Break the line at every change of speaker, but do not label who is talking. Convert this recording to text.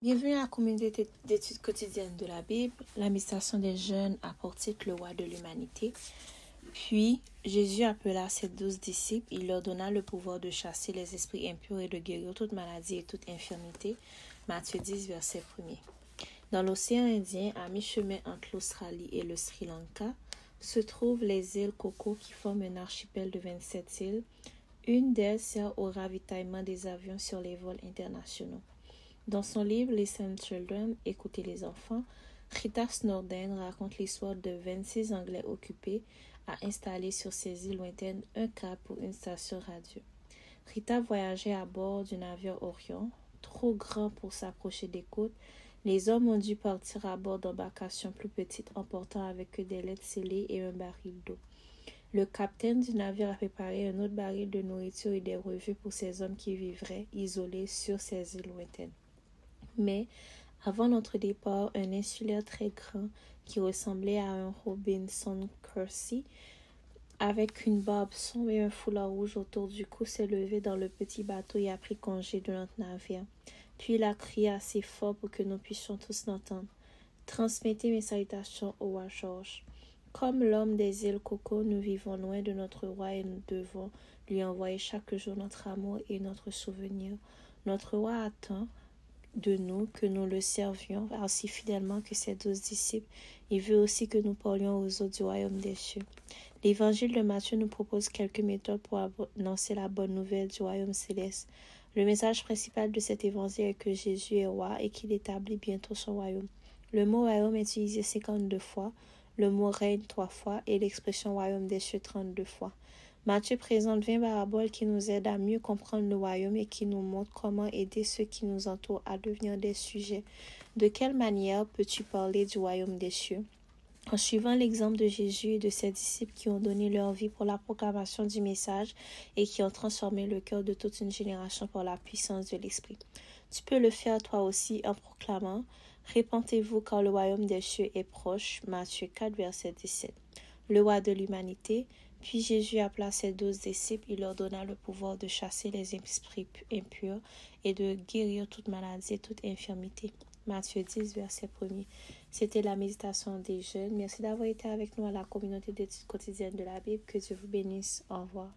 Bienvenue à la communauté d'études quotidiennes de la Bible. La méditation des jeunes a pour titre le roi de l'humanité. Puis, Jésus appela ses 12 disciples. Il leur donna le pouvoir de chasser les esprits impurs et de guérir toute maladie et toute infirmité. Matthieu 10, verset 1er. Dans l'océan Indien, à mi-chemin entre l'Australie et le Sri Lanka, se trouvent les îles Coco qui forment un archipel de 27 îles. Une d'elles sert au ravitaillement des avions sur les vols internationaux. Dans son livre Listen Children, Écoutez les enfants, Rita Snowden raconte l'histoire de 26 Anglais occupés à installer sur ces îles lointaines un câble pour une station radio. Rita voyageait à bord du navire Orion, trop grand pour s'approcher des côtes. Les hommes ont dû partir à bord d'embarcations plus petites emportant avec eux des lettres scellées et un baril d'eau. Le capitaine du navire a préparé un autre baril de nourriture et des revues pour ces hommes qui vivraient isolés sur ces îles lointaines. Mais, avant notre départ, un insulaire très grand qui ressemblait à un Robinson Crusoe, avec une barbe sombre et un foulard rouge autour du cou, s'est levé dans le petit bateau et a pris congé de notre navire. Puis il a crié assez fort pour que nous puissions tous l'entendre. « Transmettez mes salutations au roi George. Comme l'homme des îles Coco, nous vivons loin de notre roi et nous devons lui envoyer chaque jour notre amour et notre souvenir. Notre roi attend de nous que nous le servions aussi fidèlement que ses 12 disciples. Il veut aussi que nous parlions aux autres du royaume des cieux. L'évangile de Matthieu nous propose quelques méthodes pour annoncer la bonne nouvelle du royaume céleste. Le message principal de cet évangile est que Jésus est roi et qu'il établit bientôt son royaume. Le mot royaume est utilisé 52 fois, le mot règne 3 fois et l'expression royaume des cieux 32 fois. Matthieu présente 20 paraboles qui nous aident à mieux comprendre le royaume et qui nous montrent comment aider ceux qui nous entourent à devenir des sujets. De quelle manière peux-tu parler du royaume des cieux? En suivant l'exemple de Jésus et de ses disciples qui ont donné leur vie pour la proclamation du message et qui ont transformé le cœur de toute une génération par la puissance de l'Esprit. Tu peux le faire toi aussi en proclamant « Répentez-vous car le royaume des cieux est proche » Matthieu 4, verset 17. Le roi de l'humanité. Puis Jésus appela ses 12 disciples, il leur donna le pouvoir de chasser les esprits impurs et de guérir toute maladie et toute infirmité. Matthieu 10, verset 1er. C'était la méditation des jeunes. Merci d'avoir été avec nous à la communauté d'études quotidiennes de la Bible. Que Dieu vous bénisse. Au revoir.